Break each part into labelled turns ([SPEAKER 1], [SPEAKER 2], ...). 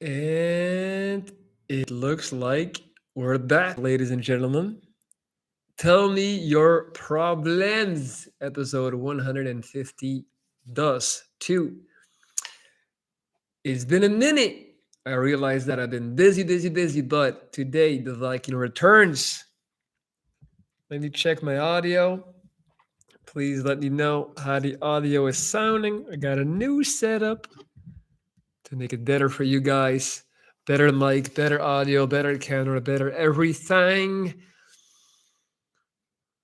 [SPEAKER 1] And it looks like we're back, ladies and gentlemen. Tell me your problems. Episode 150 does too. It's been a minute. I realize that I've been busy, busy, busy, but today the Viking returns. Let me check my audio. Please let me know how the audio is sounding. I got a new setup to make it better for you guys. Better mic, better audio, better camera, better everything.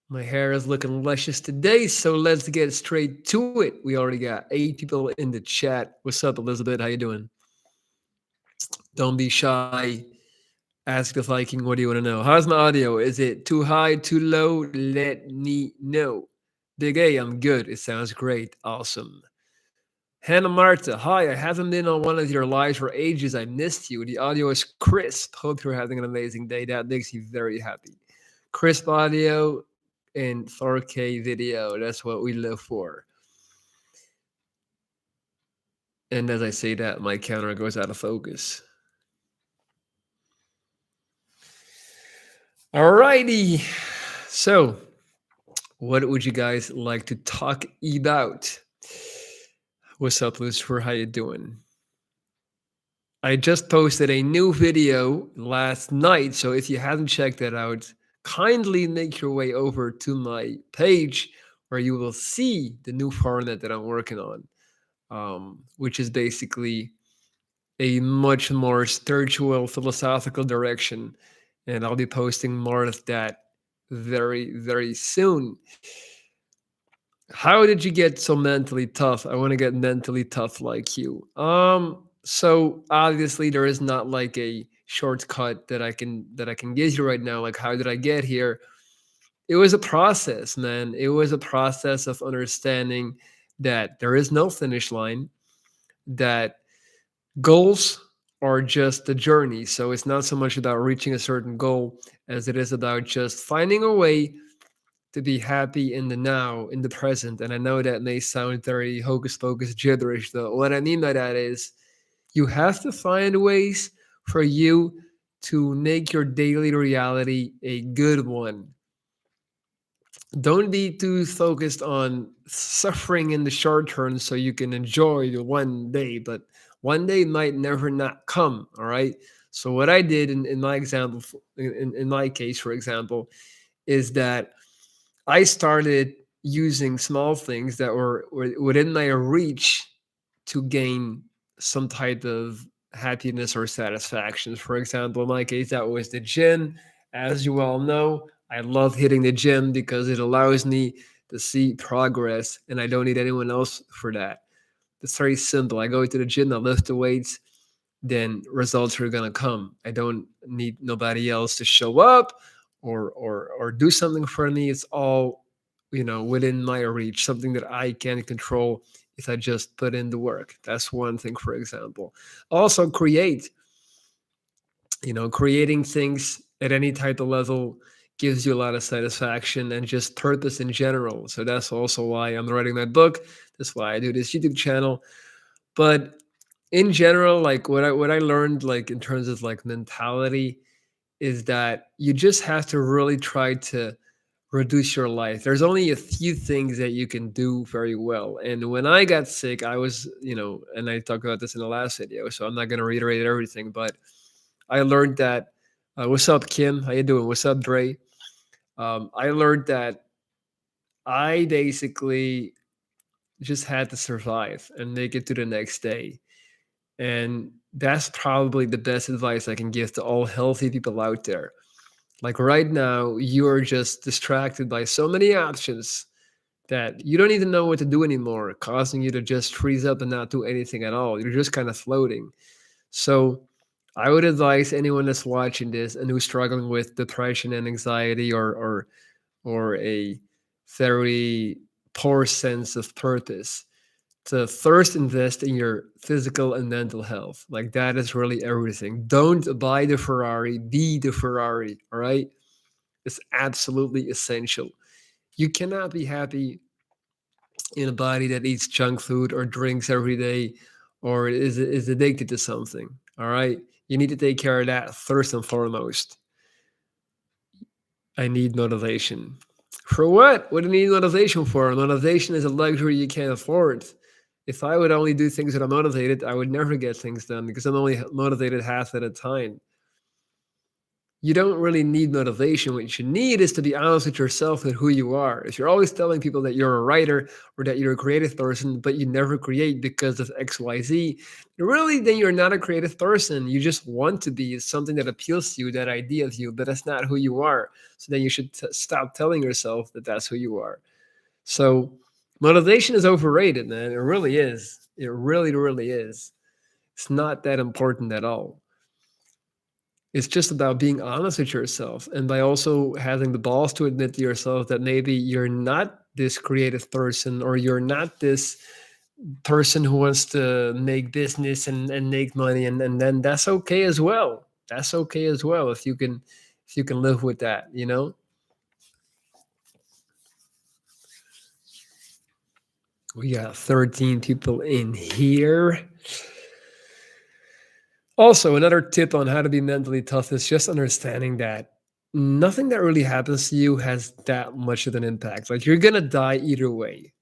[SPEAKER 1] My hair is looking luscious today, so let's get straight to it. We already got 8 people in the chat. What's up, Elizabeth? How you doing? Don't be shy. Ask the Viking, what do you want to know? How's my audio? Is it too high, too low? Let me know. Big A, I'm good. It sounds great. Awesome. Hannah Marta, hi. I haven't been on one of your lives for ages. I missed you. The audio is crisp. Hope you're having an amazing day. That makes me very happy. Crisp audio and 4K video. That's what we live for. And as I say that, my camera goes out of focus. Alrighty. So, what would you guys like to talk about? What's up, Lucifer? How you doing? I just posted a new video last night, so if you haven't checked that out, kindly make your way over to my page where you will see the new format that I'm working on, which is basically a much more spiritual, philosophical direction. And I'll be posting more of that very, very soon. How did you get so mentally tough? I want to get mentally tough like you. So obviously there is not like a shortcut that I can give you right now. Like how did I get here? It was a process, man. It was a process of understanding that there is no finish line, that goals are just the journey. So it's not so much about reaching a certain goal as it is about just finding a way to be happy in the now, in the present. And I know that may sound very hocus pocus gibberish, though. What I mean by that is you have to find ways for you to make your daily reality a good one. Don't be too focused on suffering in the short term so you can enjoy the one day, but one day might never not come. All right. So, what I did in my example, in my case, for example, is that I started using small things that were within my reach to gain some type of happiness or satisfaction. For example, in my case, that was the gym. As you all know, I love hitting the gym because it allows me to see progress, and I don't need anyone else for that. It's very simple. I go to the gym, I lift the weights, then results are gonna come. I don't need nobody else to show up or do something for me. It's all within my reach, something that I can control if I just put in the work. That's one thing, for example. Also, creating things at any type of level gives you a lot of satisfaction and just purpose in general. So that's also why I'm writing my book. That's why I do this YouTube channel. But in general, like what I learned, like in terms of like mentality, is that you just have to really try to reduce your life. There's only a few things that you can do very well. And when I got sick, I was, and I talked about this in the last video, so I'm not going to reiterate everything, but I learned that. What's up, Kim? How you doing? What's up, Dre? I learned that I basically just had to survive and make it to the next day. And that's probably the best advice I can give to all healthy people out there. Like right now, you are just distracted by so many options that you don't even know what to do anymore, causing you to just freeze up and not do anything at all. You're just kind of floating. So I would advise anyone that's watching this and who's struggling with depression and anxiety or a very poor sense of purpose to first invest in your physical and mental health. Like that is really everything. Don't buy the Ferrari, be the Ferrari. All right. It's absolutely essential. You cannot be happy in a body that eats junk food or drinks every day or is addicted to something. All right. You need to take care of that first and foremost. I need motivation. For what? What do you need motivation for? Motivation is a luxury you can't afford. If I would only do things that I'm motivated, I would never get things done because I'm only motivated half at a time. You don't really need motivation. What you need is to be honest with yourself and who you are. If you're always telling people that you're a writer or that you're a creative person, but you never create because of XYZ, really, then you're not a creative person. You just want to be something that appeals to you, that idea of you, but that's not who you are. So then you should stop telling yourself that that's who you are. So motivation is overrated, man. It really is. It really, really is. It's not that important at all. It's just about being honest with yourself and by also having the balls to admit to yourself that maybe you're not this creative person or you're not this person who wants to make business and make money and then that's okay as well. That's okay as well if you can live with that, you know? We got 13 people in here. Also, another tip on how to be mentally tough is just understanding that nothing that really happens to you has that much of an impact. Like you're gonna die either way.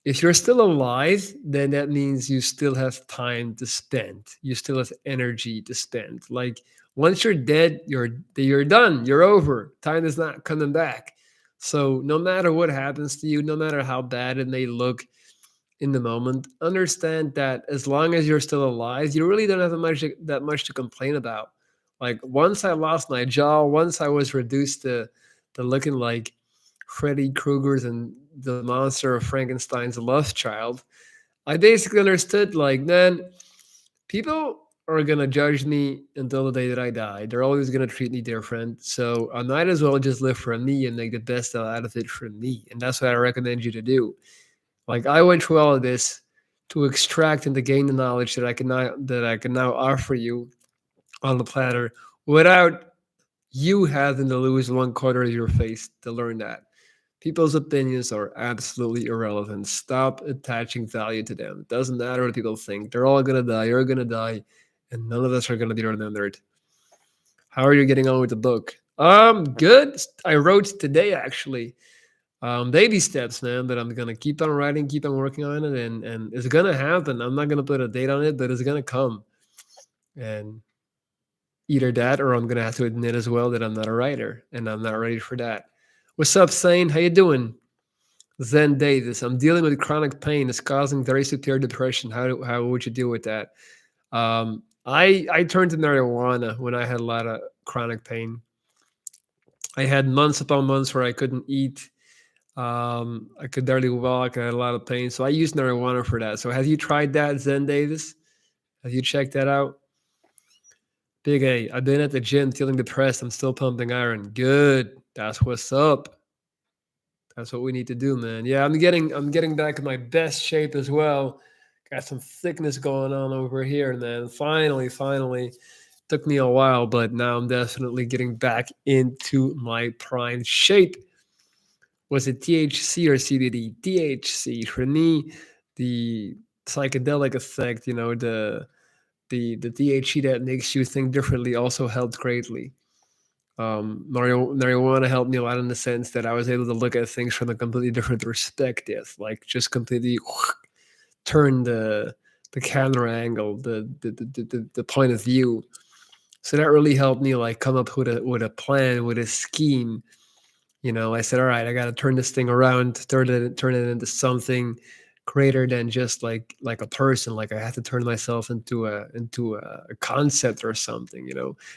[SPEAKER 1] If you're still alive, then that means you still have time to spend. You still have energy to spend. Like once you're dead, you're done. You're over. Time is not coming back. So no matter what happens to you, no matter how bad it may look, in the moment, understand that as long as you're still alive, you really don't have that much to complain about. Like once I lost my jaw, once I was reduced to looking like Freddy Krueger's and the monster of Frankenstein's love child, I basically understood like, man, people are gonna judge me until the day that I die. They're always gonna treat me different. So I might as well just live for me and make the best out of it for me. And that's what I recommend you to do. Like I went through all of this to extract and to gain the knowledge that I can now offer you on the platter without you having to lose one quarter of your face to learn that. People's opinions are absolutely irrelevant. Stop attaching value to them. It doesn't matter what people think. They're all gonna die. You're gonna die, and none of us are gonna be remembered. How are you getting on with the book? Good. I wrote today actually. Baby steps, man. But I'm gonna keep on writing, keep on working on it, and it's gonna happen. I'm not gonna put a date on it, but it's gonna come. And either that, or I'm gonna have to admit as well that I'm not a writer, and I'm not ready for that. What's up, Sane? How you doing? Zen Davis. I'm dealing with chronic pain. It's causing very severe depression. How would you deal with that? I turned to marijuana when I had a lot of chronic pain. I had months upon months where I couldn't eat. I could barely walk. I had a lot of pain. So I used marijuana for that. So have you tried that, Zen Davis? Have you checked that out? Big A. I've been at the gym feeling depressed. I'm still pumping iron. Good. That's what's up. That's what we need to do, man. Yeah, I'm getting back in my best shape as well. Got some thickness going on over here, man. Finally. Took me a while, but now I'm definitely getting back into my prime shape. Was it THC or CBD? THC for me, the psychedelic effect, the THC that makes you think differently also helped greatly. Marijuana helped me a lot in the sense that I was able to look at things from a completely different perspective, like just completely turn the camera angle, the point of view. So that really helped me like come up with a plan, with a scheme. I said, all right, I got to turn this thing around, turn it into something greater than just like a person. Like I have to turn myself into a concept or something.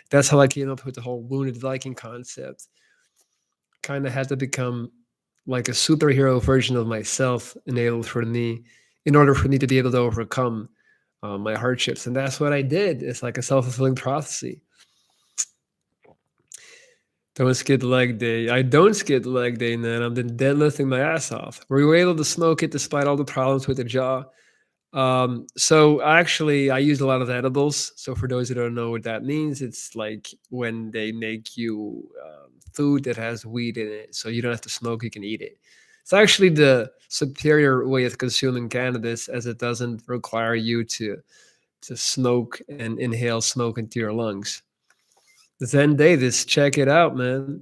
[SPEAKER 1] That's how I came up with the whole wounded Viking concept. Kind of had to become like a superhero version of myself, in order for me to be able to overcome my hardships, and that's what I did. It's like a self-fulfilling prophecy. Don't skip leg day. I don't skip leg day, man. I've been deadlifting my ass off. Were you able to smoke it despite all the problems with the jaw? So actually, I used a lot of edibles. So for those who don't know what that means, it's like when they make you food that has weed in it, so you don't have to smoke, you can eat it. It's actually the superior way of consuming cannabis, as it doesn't require you to smoke and inhale smoke into your lungs. Zen Davis, check it out, man.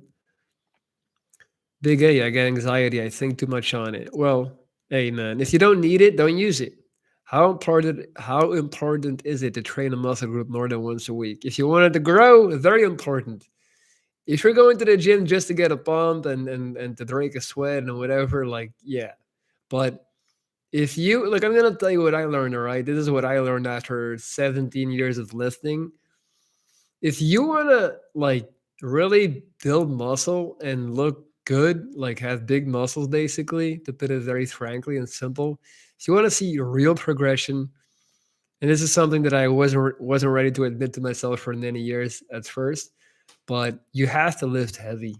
[SPEAKER 1] Big A, I get anxiety. I think too much on it. Well, hey, man, if you don't need it, don't use it. How important is it to train a muscle group more than once a week? If you want it to grow, very important. If you're going to the gym just to get a pump and to break a sweat and whatever, like, yeah. But if you like, I'm gonna tell you what I learned, all right? This is what I learned after 17 years of lifting. If you wanna like really build muscle and look good, like have big muscles basically, to put it very frankly and simple, if you want to see real progression, and this is something that I wasn't ready to admit to myself for many years at first, but you have to lift heavy.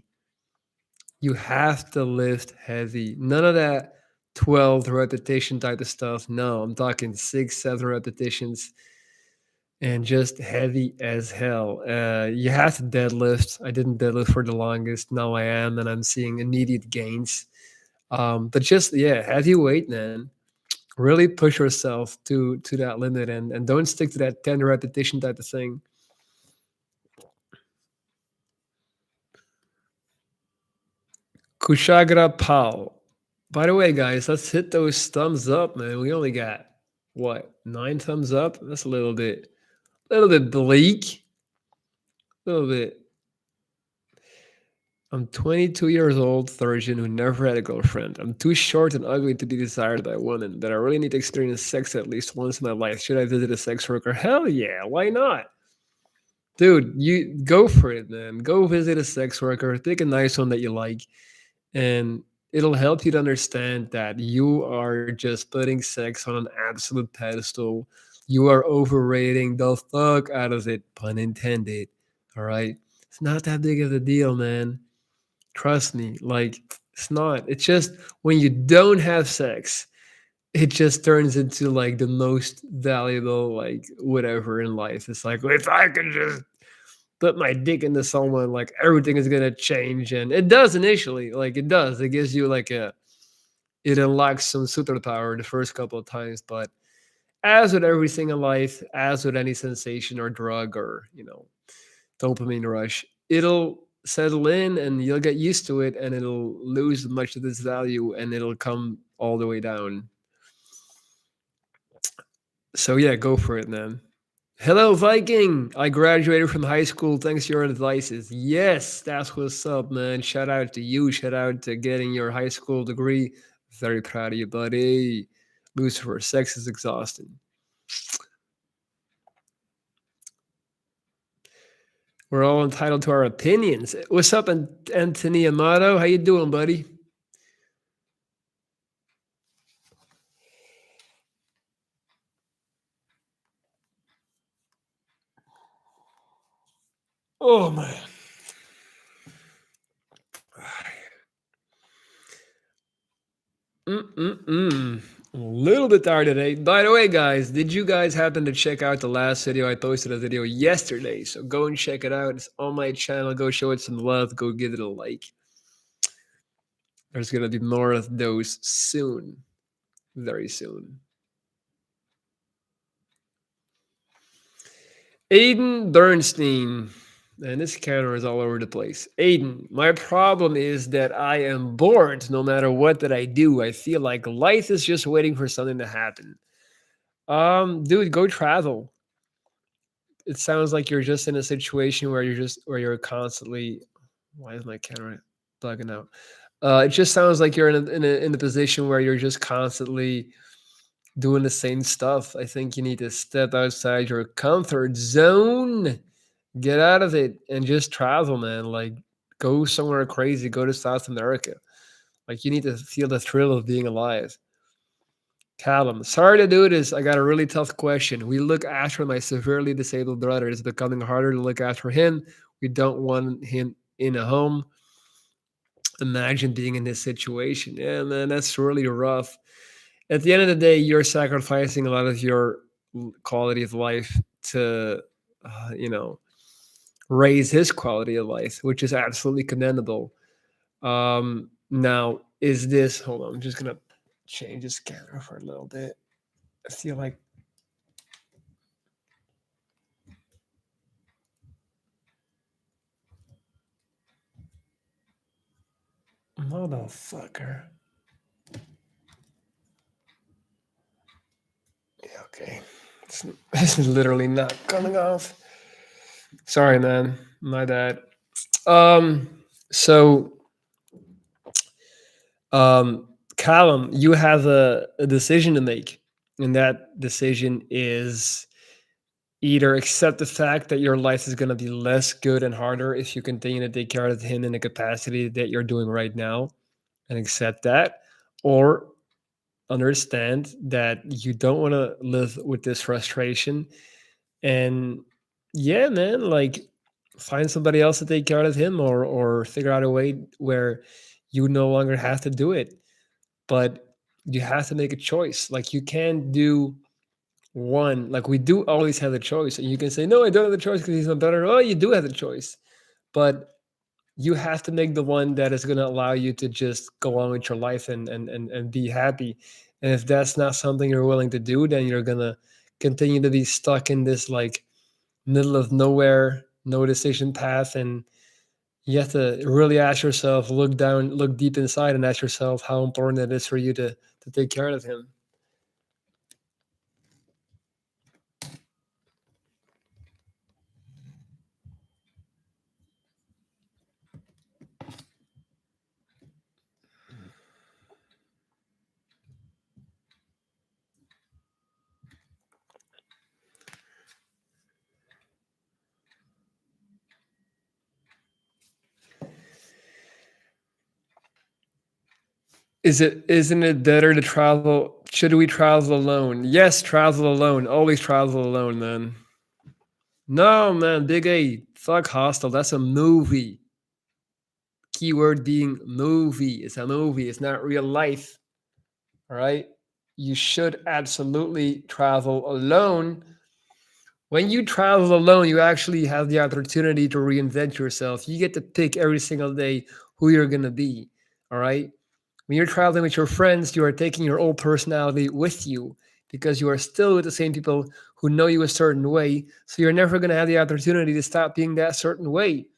[SPEAKER 1] You have to lift heavy. None of that 12 repetition type of stuff. No, I'm talking 6, 7 repetitions and just heavy as hell. You have to deadlift. I didn't deadlift for the longest. Now I am, and I'm seeing immediate gains. But just yeah, heavy weight, man. Really push yourself to that limit, and don't stick to that 10 repetition type of thing. Kushagra Pal. By the way, guys, let's hit those thumbs up, man. We only got what 9 thumbs up. That's a little bit bleak. A little bit. I'm 22 years old, virgin who never had a girlfriend. I'm too short and ugly to be desired by women, but I really need to experience sex at least once in my life. Should I visit a sex worker? Hell yeah, why not? Dude, you go for it, man. Go visit a sex worker, pick a nice one that you like, and it'll help you to understand that you are just putting sex on an absolute pedestal. You are overrating the fuck out of it, pun intended. All right? It's not that big of a deal, man. Trust me. Like, it's not. It's just when you don't have sex, it just turns into like the most valuable, like, whatever in life. It's like, if I could just put my dick into someone, like everything is gonna change. And it does initially, like it does. It gives you like it unlocks some superpower the first couple of times. But as with everything in life, as with any sensation or drug or, dopamine rush, it'll settle in and you'll get used to it and it'll lose much of its value and it'll come all the way down. So yeah, go for it, man. Hello, Viking. I graduated from high school thanks to your advices. Yes, that's what's up, man. Shout out to you. Shout out to getting your high school degree. Very proud of you, buddy. Lucifer, sex is exhausting. We're all entitled to our opinions. What's up, Anthony Amato? How you doing, buddy? Oh man. Mm-mm-mm. A little bit tired today. By the way, guys, did you guys happen to check out the last video? I posted a video yesterday, so go and check it out. It's on my channel. Go show it some love. Go give it a like. There's gonna be more of those soon, very soon. Aiden Bernstein. And this counter is all over the place. Aiden, my problem is that I am bored no matter what that I do. I feel like life is just waiting for something to happen. Dude, go travel. It sounds like you're just in a situation where you're constantly. Why is my camera bugging out? It just sounds like you're in a position where you're just constantly doing the same stuff. I think you need to step outside your comfort zone, get out of it, and just travel, man. Like, go somewhere crazy. Go to South America. Like, you need to feel the thrill of being alive. Callum, sorry to do this. I got a really tough question. We look after my severely disabled brother. It's becoming harder to look after him. We don't want him in a home. Imagine being in this situation. Yeah, man, that's really rough. At the end of the day, you're sacrificing a lot of your quality of life to, you know, raise his quality of life, which is absolutely commendable. Now, is this, hold on, I'm just going to change this camera for a little bit. I feel like Motherfucker. Yeah, okay. This is literally not coming off. Sorry, man. My bad. Um, so, Callum, you have a decision to make, and that decision is either accept the fact that your life is going to be less good and harder if you continue to take care of him in the capacity that you're doing right now, and accept that, or understand that you don't want to live with this frustration. And yeah, man, like find somebody else to take care of him, or figure out a way where you no longer have to do it. But you have to make a choice. Like you can't do one. Like we do always have the choice, and you can say no, I don't have the choice because he's not better. Oh, you do have the choice, but you have to make the one that is going to allow you to just go on with your life and be happy. And if that's not something you're willing to do, then you're going to continue to be stuck in this like middle of nowhere, no decision path. And you have to really ask yourself, look down, look deep inside, and ask yourself how important it is for you to take care of him. Isn't it better to travel? Should we travel alone? Yes, travel alone. Always travel alone, man. No, man, Big A. Fuck Hostel. That's a movie. Keyword being movie. It's a movie. It's not real life. All right. You should absolutely travel alone. When you travel alone, you actually have the opportunity to reinvent yourself. You get to pick every single day who you're going to be. All right. When you're traveling with your friends, you are taking your old personality with you because you are still with the same people who know you a certain way. So you're never going to have the opportunity to stop being that certain way.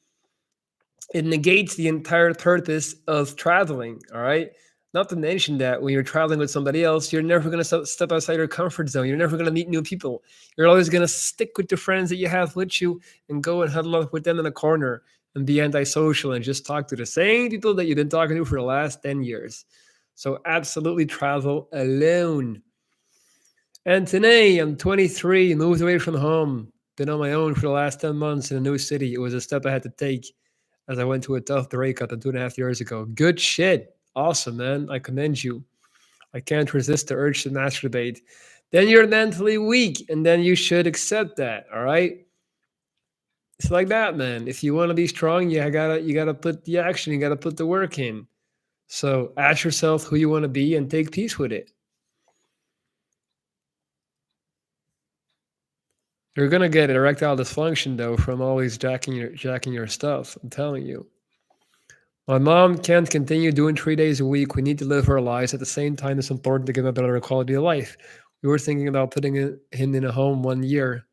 [SPEAKER 1] It negates the entire purpose of traveling. All right. Not to mention that when you're traveling with somebody else, you're never going to step outside your comfort zone. You're never going to meet new people. You're always going to stick with the friends that you have with you and go and huddle up with them in a corner and be antisocial and just talk to the same people that you've been talking to for the last 10 years. So, absolutely travel alone. And today, I'm 23, moved away from home, been on my own for the last 10 months in a new city. It was a step I had to take as I went to a tough breakup 2.5 years ago. Good shit. Awesome, man. I commend you. I can't resist the urge to masturbate. Then you're mentally weak, and then you should accept that. All right. It's like that, man. If you want to be strong, you gotta put the action, you gotta put the work in. So ask yourself who you want to be and take peace with it. You're gonna get erectile dysfunction though from always jacking your stuff. I'm telling you. My mom can't continue doing 3 days a week. We need to live our lives. At the same time, it's important to give him a better quality of life. We were thinking about putting him in a home 1 year,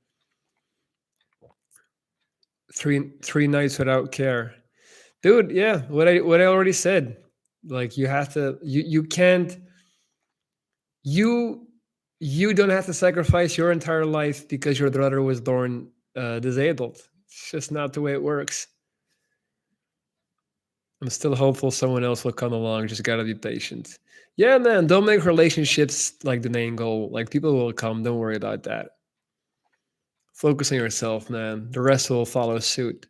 [SPEAKER 1] three nights without care. Dude, yeah, what I already said. Like you have to, you can't, you you don't have to sacrifice your entire life because your daughter was born disabled. It's just not the way it works. I'm still hopeful someone else will come along. Just gotta be patient. Yeah, man. Don't make relationships like the main goal. Like people will come. Don't worry about that. Focus on yourself, man. The rest will follow suit.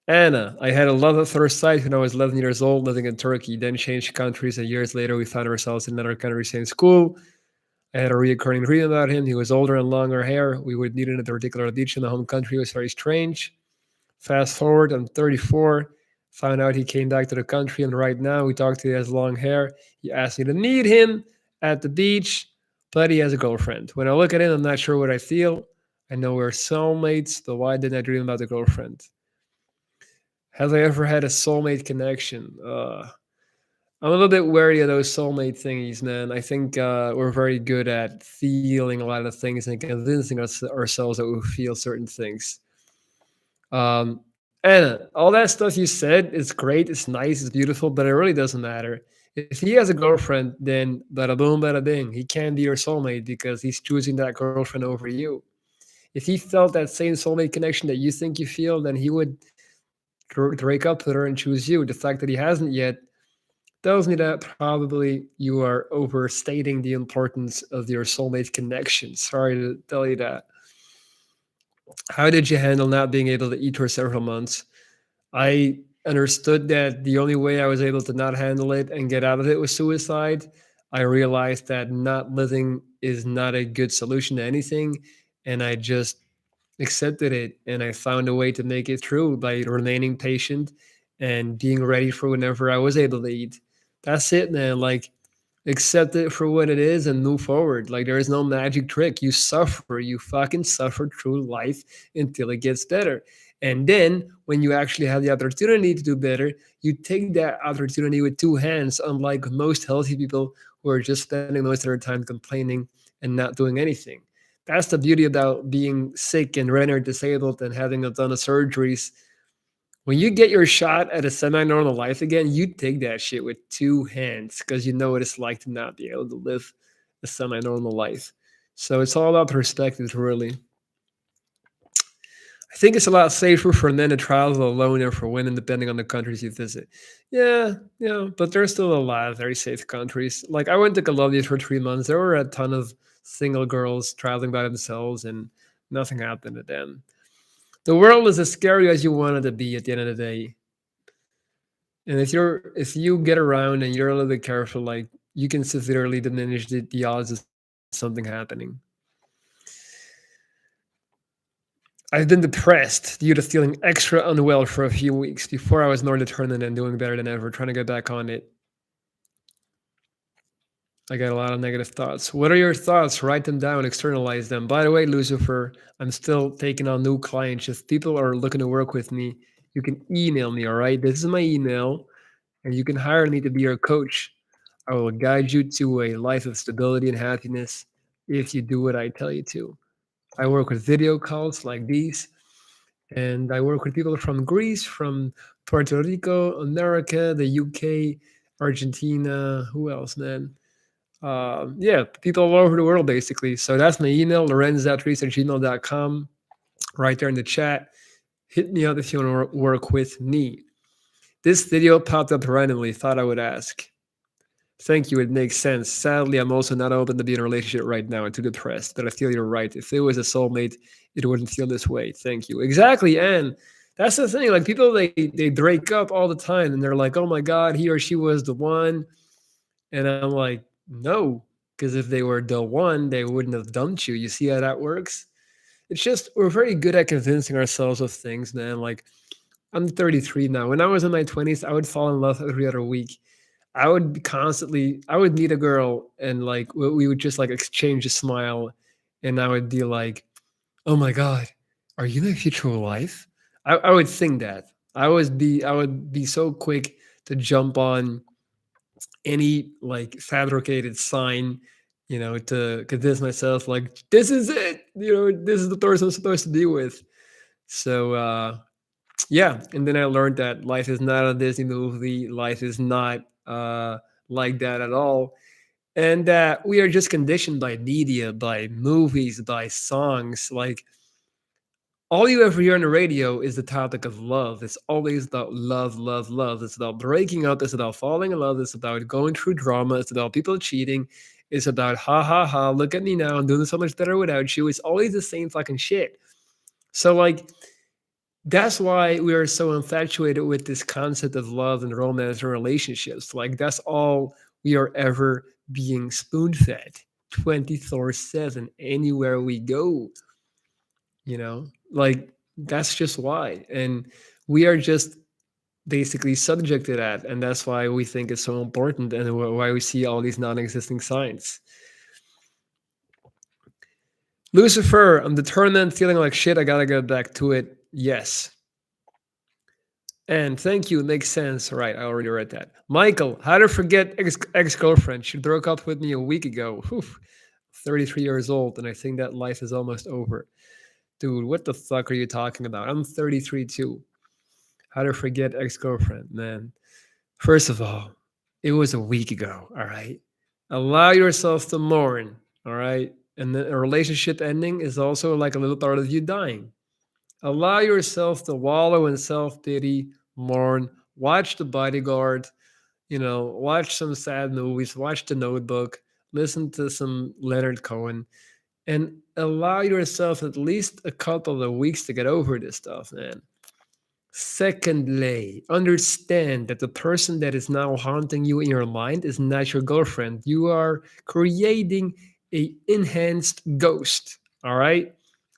[SPEAKER 1] Anna, I had a love at first sight when I was 11 years old, living in Turkey. Then changed countries, and years later, we found ourselves in another country, same school. I had a recurring dream about him. He was older and longer hair. We would meet in a particular beach in the home country. It was very strange. Fast forward, I'm 34. Found out he came back to the country, and right now we talk to. He has long hair. He asked me to meet him at the beach, but he has a girlfriend. When I look at him, I'm not sure what I feel. I know we're soulmates, but why didn't I dream about the girlfriend? Have I ever had a soulmate connection? I'm a little bit wary of those soulmate thingies, man. I think we're very good at feeling a lot of things and convincing ourselves that we feel certain things. Um, Anna, all that stuff you said is great, it's nice, it's beautiful, but it really doesn't matter. If he has a girlfriend, then bada boom, bada bing, he can be your soulmate because he's choosing that girlfriend over you. If he felt that same soulmate connection that you think you feel, then he would break up with her and choose you. The fact that he hasn't yet tells me that probably you are overstating the importance of your soulmate connection. Sorry to tell you that. How did you handle not being able to eat for several months? I understood that the only way I was able to not handle it and get out of it was suicide. I realized that not living is not a good solution to anything. And I just accepted it. And I found a way to make it through by remaining patient and being ready for whenever I was able to eat. That's it, man. Like, accept it for what it is and move forward. Like, there is no magic trick. You suffer, you fucking suffer through life until it gets better. And then when you actually have the opportunity to do better, you take that opportunity with two hands, unlike most healthy people who are just spending most of their time complaining and not doing anything. That's the beauty about being sick and rendered disabled and having a ton of surgeries. When you get your shot at a semi-normal life again, you take that shit with two hands because you know what it's like to not be able to live a semi-normal life. So it's all about perspective, really. I think it's a lot safer for men to travel alone than for women, depending on the countries you visit. Yeah, yeah, but there's still a lot of very safe countries. Like I went to Colombia for 3 months. There were a ton of single girls traveling by themselves, and nothing happened to them. The world is as scary as you want it to be at the end of the day. And if you get around and you're a little bit careful, like you can severely diminish the odds of something happening. I've been depressed due to feeling extra unwell for a few weeks. Before I was more determined and doing better than ever, trying to get back on it. I got a lot of negative thoughts. What are your thoughts? Write them down, externalize them. By the way, Lucifer, I'm still taking on new clients. If people are looking to work with me, you can email me, all right? This is my email, and you can hire me to be your coach. I will guide you to a life of stability and happiness if you do what I tell you to. I work with video calls like these, and I work with people from Greece, from Puerto Rico, America, the UK, Argentina. Who else, man? Yeah, people all over the world, basically. So that's my email, lorenz.reese@gmail.com, right there in the chat. Hit me up if you want to work with me. This video popped up randomly, thought I would ask. Thank you. It makes sense. Sadly, I'm also not open to be in a relationship right now and too depressed, but I feel you're right. If it was a soulmate, it wouldn't feel this way. Thank you. Exactly. And that's the thing. Like people, they break up all the time and they're like, oh my God, he or she was the one. And I'm like, no, because if they were the one, they wouldn't have dumped you. You see how that works? It's just, we're very good at convincing ourselves of things, man. Like, I'm 33 now. When I was in my 20s, I would fall in love every other week. I would be constantly, I would meet a girl and like we would just like exchange a smile, and I would be like, "Oh my god, are you my future wife?" I would think that. I would be so quick to jump on any like fabricated sign, to convince myself like this is it. This is the person I'm supposed to be with. So yeah, and then I learned that life is not a Disney movie. Life is not like that at all, and that we are just conditioned by media, by movies, by songs. Like all you ever hear on the radio is the topic of love. It's always about love, love, love. It's about breaking up. It's about falling in love. It's about going through drama. It's about people cheating. It's about ha ha ha. Look at me now. I'm doing so much better without you. It's always the same fucking shit. So like that's why we are so infatuated with this concept of love and romance and relationships. Like that's all we are ever being spoon fed 24/7 anywhere we go, like that's just why. And we are just basically subject to that. And that's why we think it's so important and why we see all these non existing signs. Lucifer, I'm determined, feeling like shit. I gotta get back to it. Yes. And thank you. It makes sense. Right. I already read that. Michael, how to forget ex girlfriend? She broke up with me a week ago. Whew, 33 years old. And I think that life is almost over. Dude, what the fuck are you talking about? I'm 33 too. How to forget ex girlfriend, man. First of all, it was a week ago. All right. Allow yourself to mourn. All right. And a relationship ending is also like a little part of you dying. Allow yourself to wallow in self pity, mourn, watch The Bodyguard, watch some sad movies, watch The Notebook, listen to some Leonard Cohen, and allow yourself at least a couple of weeks to get over this stuff, man. Secondly, understand that the person that is now haunting you in your mind is not your girlfriend. You are creating a enhanced ghost. All right,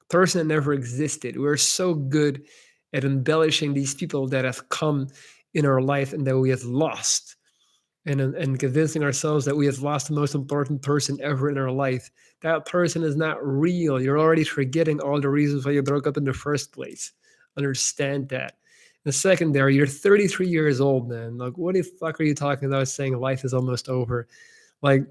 [SPEAKER 1] person that never existed. We're so good at embellishing these people that have come in our life and that we have lost, and convincing ourselves that we have lost the most important person ever in our life. That person is not real. You're already forgetting all the reasons why you broke up in the first place. Understand that. And secondary, you're 33 years old, man. Like, what the fuck are you talking about saying life is almost over? Like,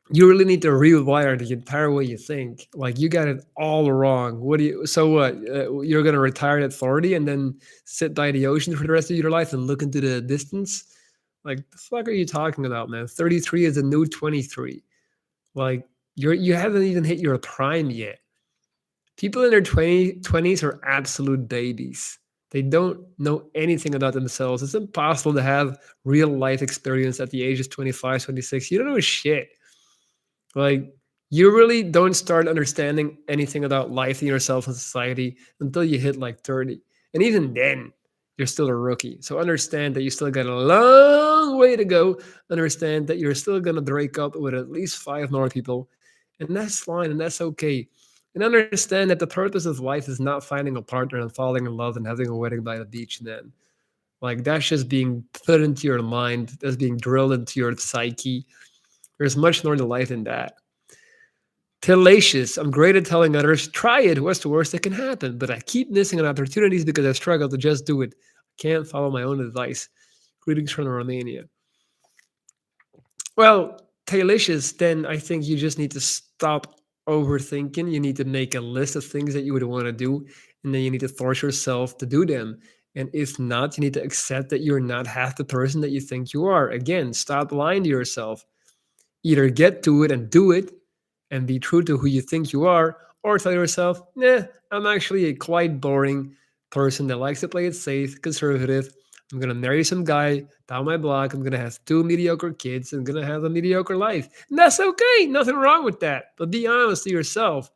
[SPEAKER 1] you really need to rewire the entire way you think. Like, you got it all wrong. What do you? So what? You're gonna retire at 40 and then sit by the ocean for the rest of your life and look into the distance? Like, the fuck are you talking about, man? 33 is a new 23. Like, you haven't even hit your prime yet. People in their 20s are absolute babies. They don't know anything about themselves. It's impossible to have real life experience at the age of 25, 26. You don't know shit. Like, you really don't start understanding anything about life and yourself and society until you hit like 30. And even then, you're still a rookie. So understand that you still got a long way to go. Understand that you're still going to break up with at least five more people. And that's fine and that's okay. And understand that the purpose of life is not finding a partner and falling in love and having a wedding by the beach, then. Like, that's just being put into your mind, that's being drilled into your psyche. There's much more to life than that. Tenacious. I'm great at telling others, try it. What's the worst that can happen? But I keep missing on opportunities because I struggle to just do it. I can't follow my own advice. Greetings from Romania. Well, Tenacious, then I think you just need to stop overthinking. You need to make a list of things that you would want to do, and then you need to force yourself to do them. And if not, you need to accept that you're not half the person that you think you are. Again, stop lying to yourself. Either get to it and do it and be true to who you think you are, or tell yourself, nah, I'm actually a quite boring person that likes to play it safe, conservative. I'm gonna marry some guy down my block. I'm gonna have two mediocre kids. I'm gonna have a mediocre life. And that's okay. Nothing wrong with that. But be honest to yourself.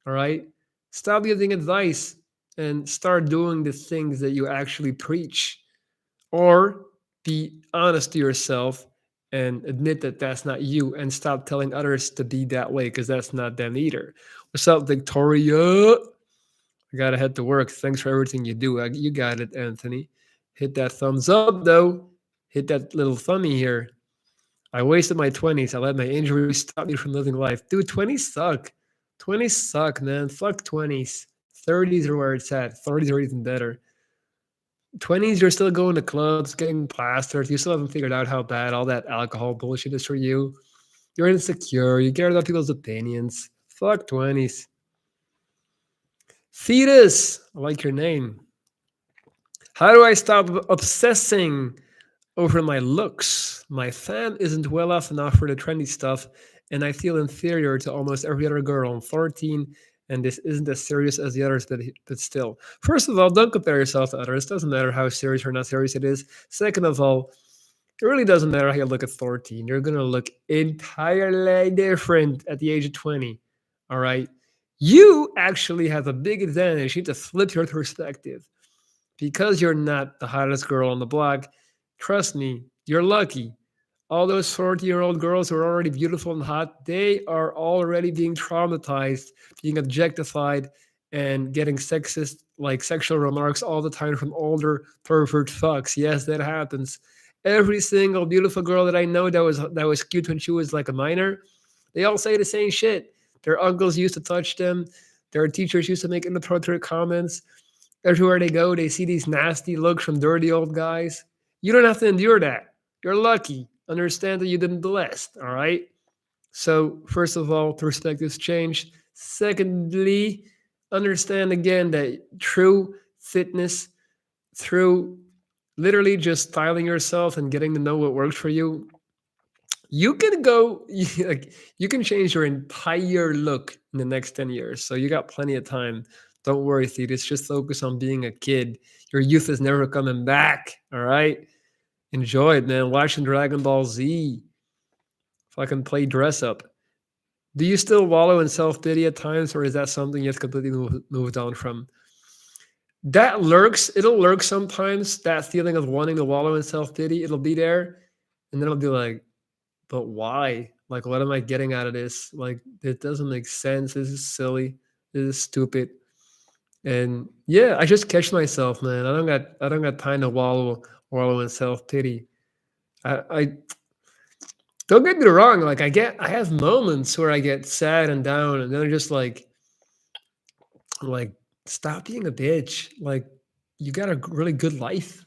[SPEAKER 1] All right. Stop giving advice and start doing the things that you actually preach, or be honest to yourself and admit that that's not you and stop telling others to be that way because that's not them either. What's up, Victoria? I gotta head to work. Thanks for everything you do. You got it, Anthony. Hit that thumbs up, though. Hit that little thummy here. I wasted my 20s. I let my injuries stop me from living life. Dude, 20s suck. 20s suck, man. Fuck 20s. 30s are where it's at. 30s are even better. 20s, you're still going to clubs, getting plastered. You still haven't figured out how bad all that alcohol bullshit is for you. You're insecure. You care about people's opinions. Fuck 20s. Fetus, I like your name. How do I stop obsessing over my looks? My fam isn't well off enough for the trendy stuff, and I feel inferior to almost every other girl. I'm 14, and this isn't as serious as the others, but still. First of all, don't compare yourself to others. Doesn't matter how serious or not serious it is. Second of all, it really doesn't matter how you look at 14. You're going to look entirely different at the age of 20. All right. You actually have a big advantage. You need to flip your perspective because you're not the hottest girl on the block. Trust me, you're lucky. All those 40-year-old girls who are already beautiful and hot, they are already being traumatized, being objectified, and getting sexist, like sexual remarks all the time from older pervert fucks. Yes, that happens. Every single beautiful girl that I know that was cute when she was like a minor, they all say the same shit. Their uncles used to touch them. Their teachers used to make inappropriate comments. Everywhere they go, they see these nasty looks from dirty old guys. You don't have to endure that. You're lucky. Understand that you've been blessed. All right. So, first of all, perspectives change. Secondly, understand again that true fitness, through literally just styling yourself and getting to know what works for you, you can go like you can change your entire look in the next 10 years. So you got plenty of time. Don't worry, Thetis. Just focus on being a kid. Your youth is never coming back. All right. Enjoy it, man. Watching Dragon Ball Z. Fucking play dress up. Do you still wallow in self pity at times, or is that something you've completely moved on from? That lurks. It'll lurk sometimes. That feeling of wanting to wallow in self pity. It'll be there, and then I'll be like, but why? Like, what am I getting out of this? Like, it doesn't make sense. This is silly. This is stupid. And yeah, I just catch myself, man. I don't got time to wallow in self pity. I don't get me wrong. Like, I have moments where I get sad and down, and then I'm just like, stop being a bitch. Like, you got a really good life.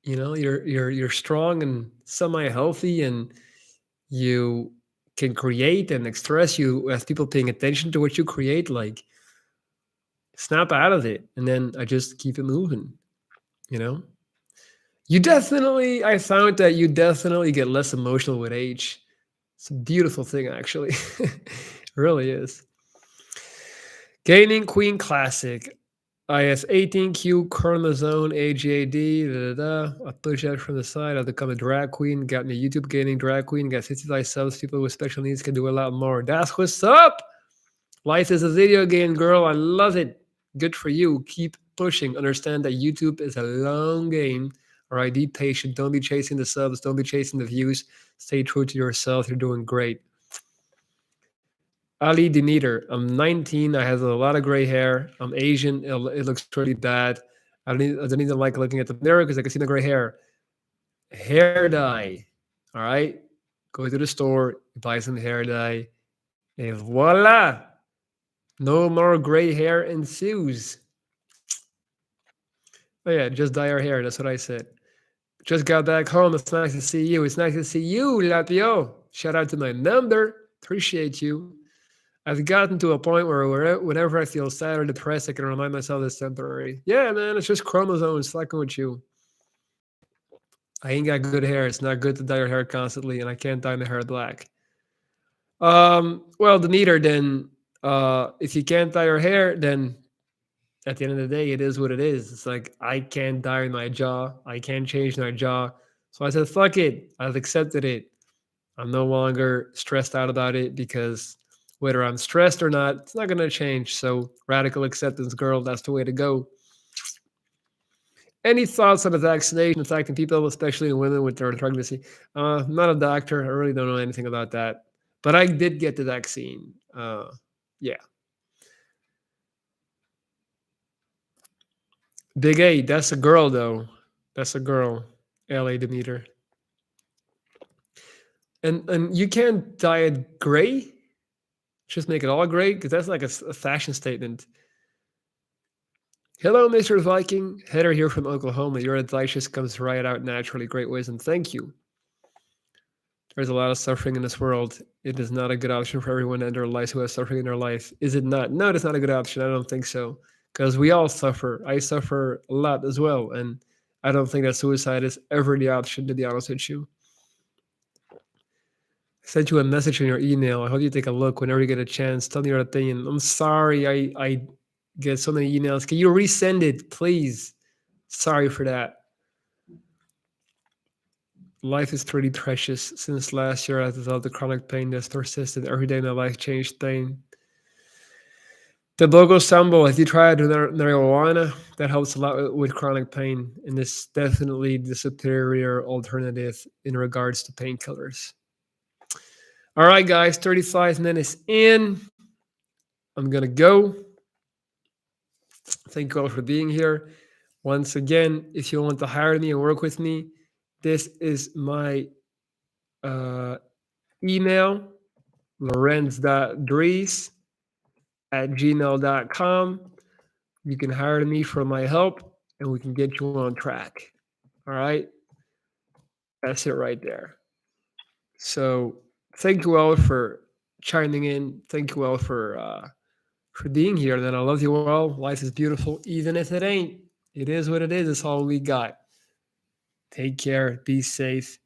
[SPEAKER 1] You know, you're strong and semi healthy, and you can create and express. You as people paying attention to what you create, like snap out of it, and then I just keep it moving. You know, I found that you definitely get less emotional with age. It's a beautiful thing, actually. It really is. Gaining Queen Classic. IS18Q chromosome AGAD. Da, da, da. I push out from the side. I've become a drag queen. Got me YouTube gaming drag queen. Got 55 subs. People with special needs can do a lot more. That's what's up. Life is a video game, girl. I love it. Good for you. Keep pushing. Understand that YouTube is a long game. All right. Be patient. Don't be chasing the subs. Don't be chasing the views. Stay true to yourself. You're doing great. Ali Demeter. I'm 19. I have a lot of gray hair. I'm Asian. It looks pretty bad. I don't even like looking at the mirror because I can see the gray hair. Hair dye. All right. Go to the store, buy some hair dye, and voila. No more gray hair ensues. Oh, yeah. Just dye our hair. That's what I said. Just got back home. It's nice to see you. It's nice to see you, Lapio. Shout out to my member. Appreciate you. I've gotten to a point where whenever I feel sad or depressed, I can remind myself it's temporary. Yeah, man, it's just chromosomes fucking with you. I ain't got good hair. It's not good to dye your hair constantly, and I can't dye my hair black. Well, the neater then, if you can't dye your hair, then at the end of the day, it is what it is. It's like I can't dye my jaw. I can't change my jaw. So I said, fuck it. I've accepted it. I'm no longer stressed out about it because whether I'm stressed or not, it's not going to change. So, radical acceptance, girl, that's the way to go. Any thoughts on the vaccination affecting people, especially women with their pregnancy? I'm not a doctor. I really don't know anything about that. But I did get the vaccine. Yeah. Big A, that's a girl, though. That's a girl. LA Demeter. And you can't dye it gray? Just make it all gray? Because that's like a fashion statement. Hello, Mr. Viking. Heather here from Oklahoma. Your advice just comes right out naturally. Great wisdom. Thank you. There's a lot of suffering in this world. It is not a good option for everyone to end their lives who has suffering in their life. Is it not? No, it's not a good option. I don't think so. Because we all suffer. I suffer a lot as well. And I don't think that suicide is ever the option, to be honest with you. I sent you a message in your email. I hope you take a look whenever you get a chance. Tell me your opinion. I'm sorry I get so many emails. Can you resend it, please? Sorry for that. Life is pretty precious. Since last year, I developed a chronic pain that's persisted. Every day, my life changed pain. The Bogo Sambo, have you tried marijuana? That helps a lot with chronic pain, and it's definitely the superior alternative in regards to painkillers. All right, guys, 35 minutes in. I'm going to go. Thank you all for being here. Once again, if you want to hire me and work with me, this is my email, lorenz.dries@gmail.com. You can hire me for my help, and we can get you on track. All right? That's it right there. So thank you all for chiming in. Thank you all for being here. And then I love you all. Life is beautiful, even if it ain't. It is what it is. It's all we got. Take care. Be safe.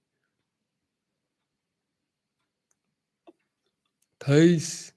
[SPEAKER 1] Peace.